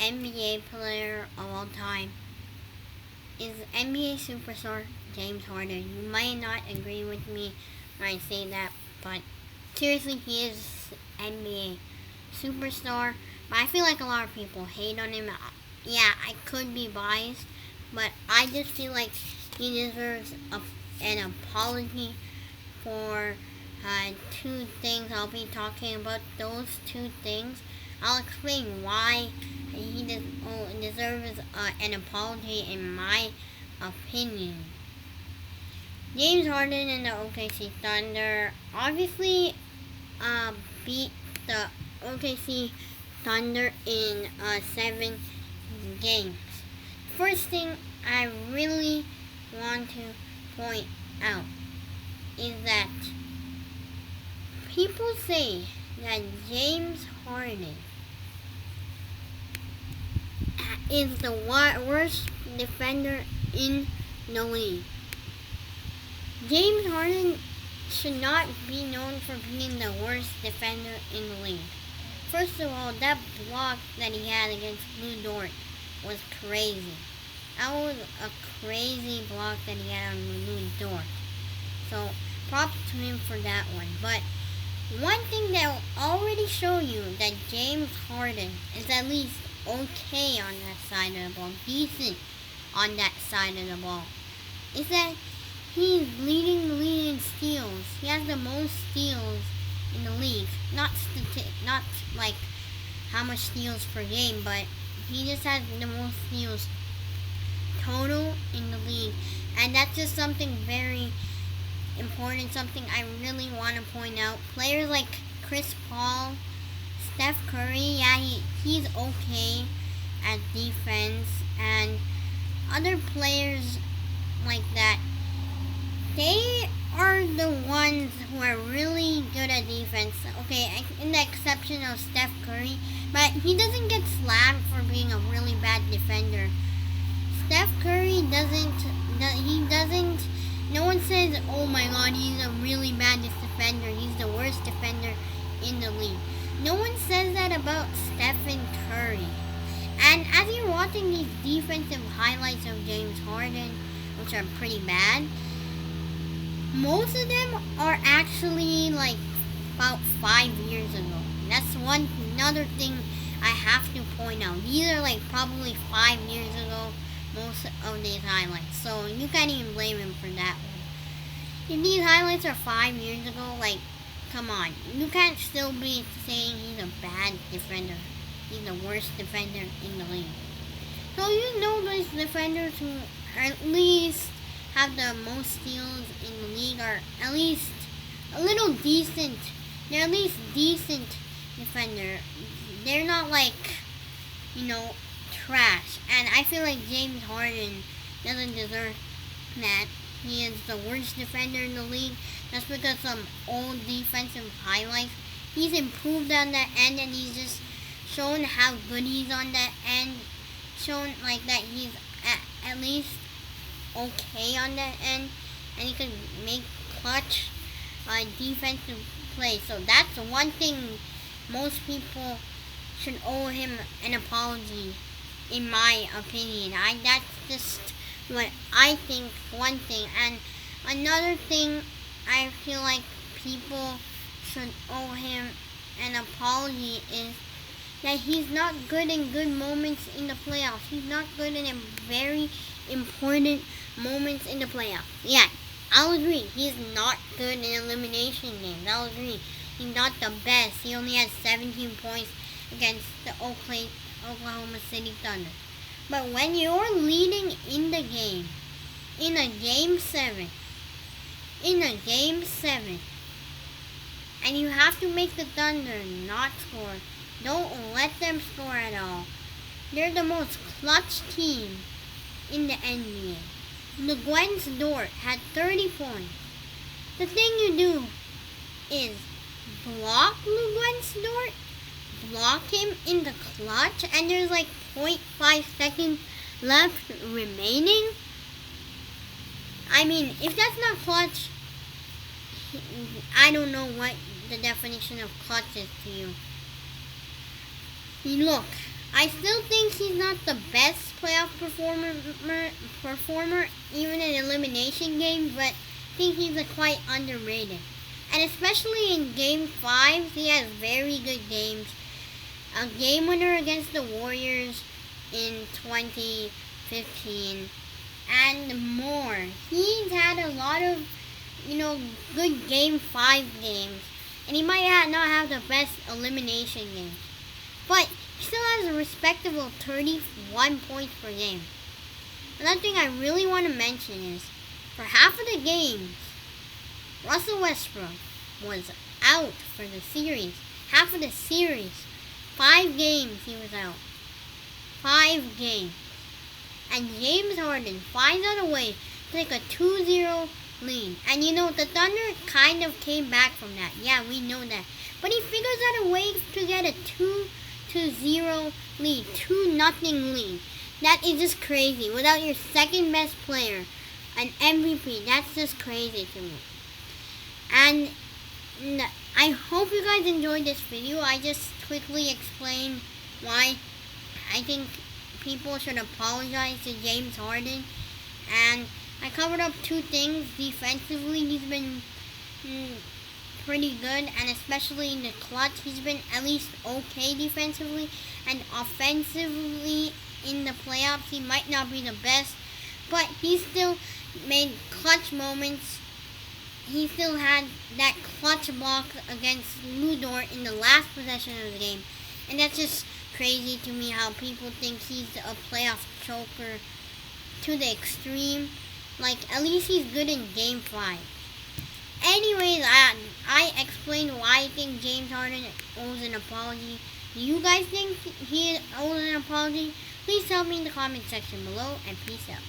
NBA player of all time is NBA superstar James Harden. You might not agree with me when I say that, but seriously, he is NBA superstar. But I feel like a lot of people hate on him. Yeah, I could be biased, but I just feel like he deserves an apology for two things. I'll be talking about those two things. I'll explain why he deserves an apology in my opinion. James Harden and the OKC Thunder obviously beat the OKC Thunder in 7 games. First thing I really want to point out is that people say that James Harden is the worst defender in the league. James Harden should not be known for being the worst defender in the league. First of all, that block that he had against Lou Dort was crazy. That was a crazy block that he had on Lou Dort. So, props to him for that one. But one thing that will already show you that James Harden is at least okay on that side of the ball, decent on that side of the ball, is that he's leading the league in steals. He has the most steals in the league. Not like how much steals per game, but he just has the most steals total in the league. And that's just something very important, something I really want to point out. Players like Chris Paul, Steph Curry, yeah, he's okay at defense, and other players like that, they are the ones who are really good at defense. Okay, in the exception of Steph Curry, but he doesn't get slammed for being a really bad defender. Steph Curry doesn't, no one says, oh my god, he's a really bad defender, he's the worst defender in the league. No one says that about Stephen Curry. And as you're watching these defensive highlights of James Harden, which are pretty bad, most of them are actually like about 5 years ago. That's another thing I have to point out. These are like probably 5 years ago, most of these highlights. So you can't even blame him for that one. If these highlights are 5 years ago, like, come on. You can't still be saying he's a bad defender. He's the worst defender in the league. So you know those defenders who are at least have the most steals in the league are at least a little decent. They're at least decent defender. They're not like, trash. And I feel like James Harden doesn't deserve that. He is the worst defender in the league. That's because some old defensive highlights. He's improved on that end, and he's just shown how good he's on that end. Shown like that he's at least okay on that end, and he can make clutch defensive plays. So that's one thing most people should owe him an apology, in my opinion. That's just what I think. One thing, and another thing, I feel like people should owe him an apology is that he's not good in good moments in the playoffs. He's not good in very important moments in the playoffs. Yeah, I'll agree. He's not good in elimination games. I'll agree. He's not the best. He only had 17 points against the Oklahoma City Thunder. But when you're leading in the game, in a game 7, and you have to make the Thunder not score, don't let them score at all. They're the most clutch team in the NBA. The Gwen's Dort had 30 points. The thing you do is block the Gwen's Dort, block him in the clutch, and there's like 0.5 seconds left remaining. I mean, if that's not clutch, I don't know what the definition of clutch is to you. Look, I still think he's not the best playoff performer even in elimination games, but I think he's quite underrated. And especially in Game 5, he has very good games. A game winner against the Warriors in 2015 and more. He's had a lot of, good Game 5 games. And he might not have the best elimination games. But he still has a respectable 31 points per game. Another thing I really want to mention is, for half of the games, Russell Westbrook was out for the series. Half of the series. 5 games he was out. 5 games. And James Harden finds out a way to take a 2-0 lead. And the Thunder kind of came back from that. Yeah, we know that. But he figures out a way to get a 2-0 lead. 2-0 lead. That is just crazy. Without your second best player, an MVP. That's just crazy to me. And I hope you guys enjoyed this video. I just quickly explained why I think people should apologize to James Harden. And I covered up 2 things. Defensively, he's been pretty good, and especially in the clutch, he's been at least okay defensively. And offensively, in the playoffs, he might not be the best, but he still made clutch moments. He still had that clutch block against Ludor in the last possession of the game. And that's just crazy to me how people think he's a playoff choker to the extreme. Like, at least he's good in Game 5. Anyways, I explained why I think James Harden owes an apology. Do you guys think he owes an apology? Please tell me in the comment section below, and peace out.